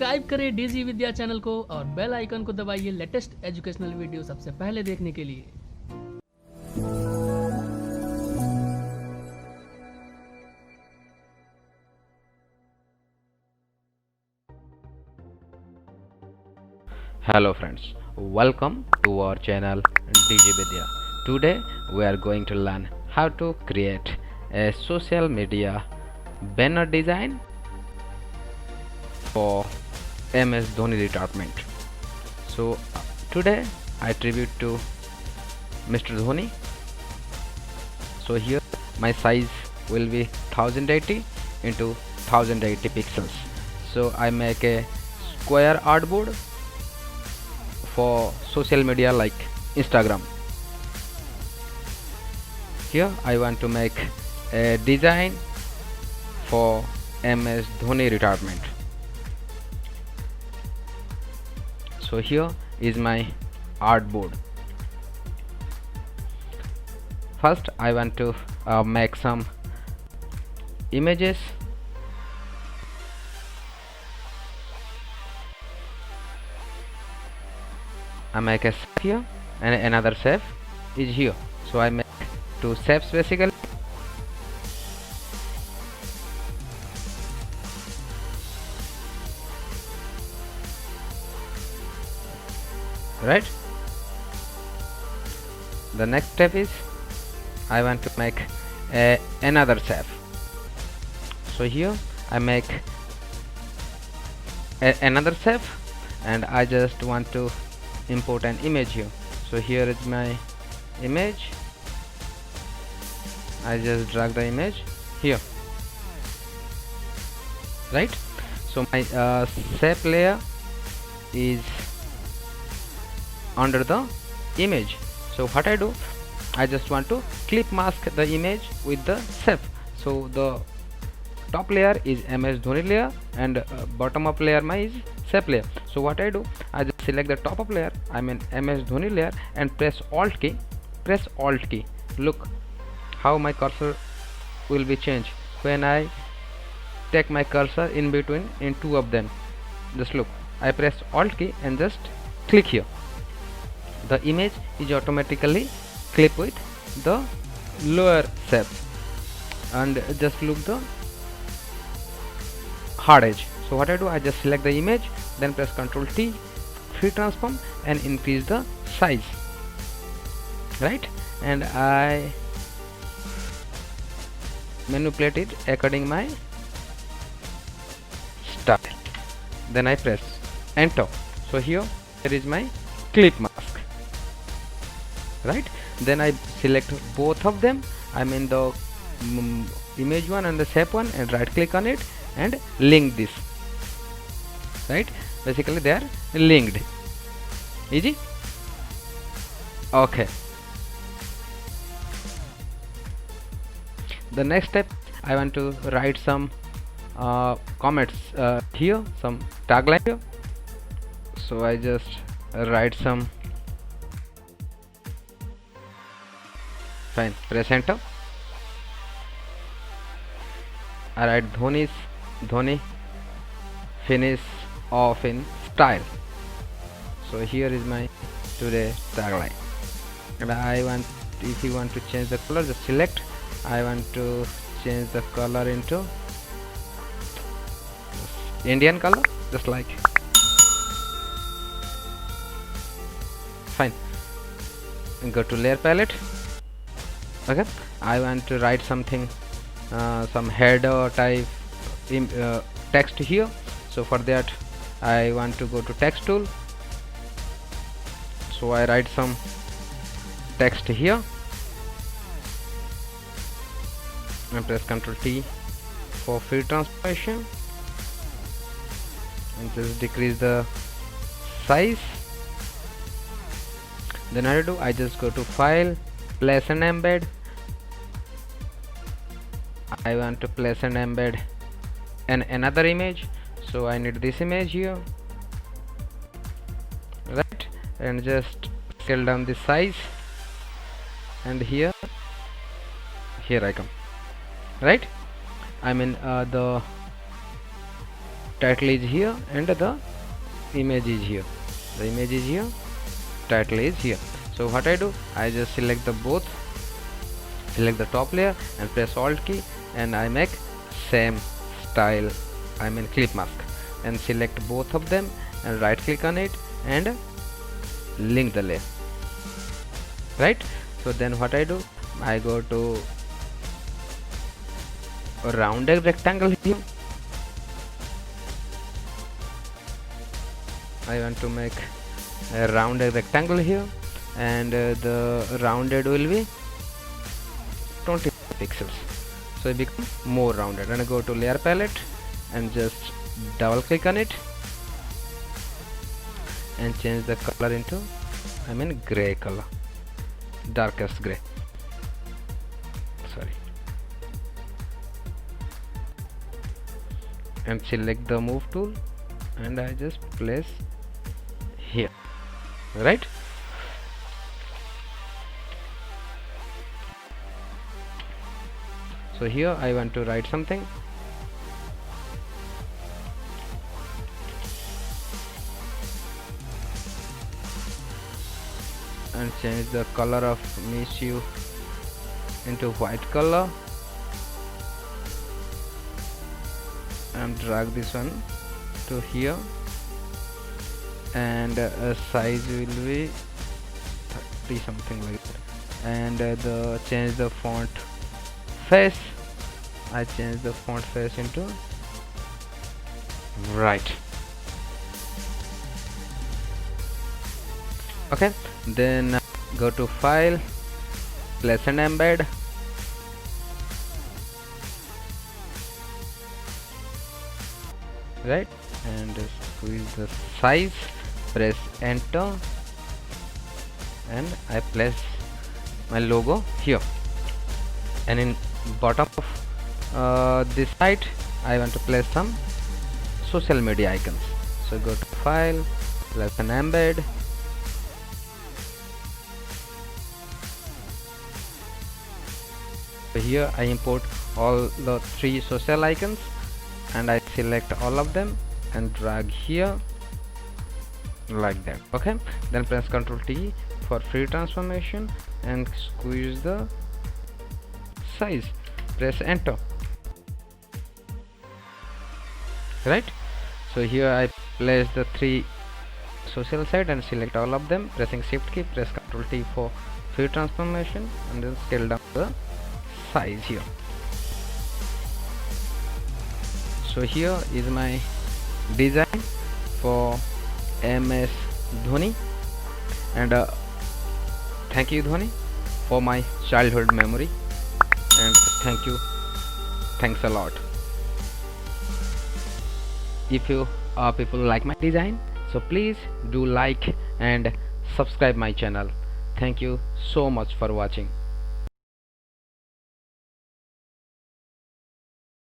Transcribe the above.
Subscribe करें DG विद्या channel को और बेल आइकन को दबाइए लेटेस्ट एजुकेशनल वीडियो सबसे पहले देखने के लिए। Hello friends, welcome to our channel DJ Vidya. Today we are going to learn how to create a social media banner design for MS Dhoni retirement. So today I tribute to Mr. Dhoni. So here my size will be 1080 into 1080 pixels. So I make a square artboard for social media like Instagram. Here I want to make a design for MS Dhoni retirement. So here is my artboard. First I want to make some images. I make a shape here and another shape is here. So I make two shapes basically. Right? The next step is I want to make another shape. So here I make another shape and I just want to import an image here. So here is my image. I just drag the image here, right? So my shape layer is under the image. So what I do, I just want to clip mask the image with the shape. So the top layer is MS Dhoni layer and bottom up layer my is shape layer. So what I do, I just select the top up layer, I mean MS Dhoni layer, and press Alt key. Look how my cursor will be changed when I take my cursor in between in two of them. Just look, I press Alt key and just click here. The image is automatically clip with the lower shape, and just look the hard edge. So what I do, I just select the image, then press Ctrl T, free transform, and increase the size, right? And I manipulate it according my style. Then I press enter. So here is my clip mask, right? Then I select both of them, I mean the image one and the shape one, and right click on it and link this, right? Basically they are linked. Easy. Okay, the next step, I want to write some comments here, some tagline here. So I just write some, fine, press enter. I write Dhoni finish off in style. So here is my today tagline. And I want, if you want to change the color, just select. I want to change the color into Indian color, just like, fine. And go to layer palette. Okay, I want to write something, some header type text here. So for that I want to go to text tool. So I write some text here and press Ctrl T for free transformation and just decrease the size. Then I do, I just go to file, place and embed. I want to place and embed another image. So I need this image here, right? And just scale down the size, and here I come, right? I mean the title is here and the image is here. The image is here, title is here. So what I do, I just select the both, select the top layer and press alt key, and I make same style, I mean clip mask, and select both of them and right click on it and link the layer, right? So then what I do, I go to a rounded rectangle here. I want to make a rounded rectangle here, and the rounded will be 20 pixels, so it becomes more rounded. And I go to layer palette and just double click on it and change the color into, I mean gray color, darkest gray, sorry, and select the move tool and I just place here, right? So here I want to write something, and change the color of miss you into white color and drag this one to here, and size will be 30 something like that, and the change the font face, I change the font face into right. Okay, then go to file, place and embed, right, and squeeze the size, press enter, and I place my logo here, and in bottom of this side I want to place some social media icons. So go to file, place and embed, so here I import all the 3 social icons and I select all of them and drag here like that. Okay, then press Ctrl T for free transformation and squeeze the size, press enter, right? So here I place the 3 social side and select all of them, pressing shift key, press Ctrl T for free transformation and then scale down the size here. So here is my design for MS Dhoni, and thank you Dhoni for my childhood memory, and thanks a lot. If you people like my design, so please do like and subscribe my channel. Thank you so much for watching.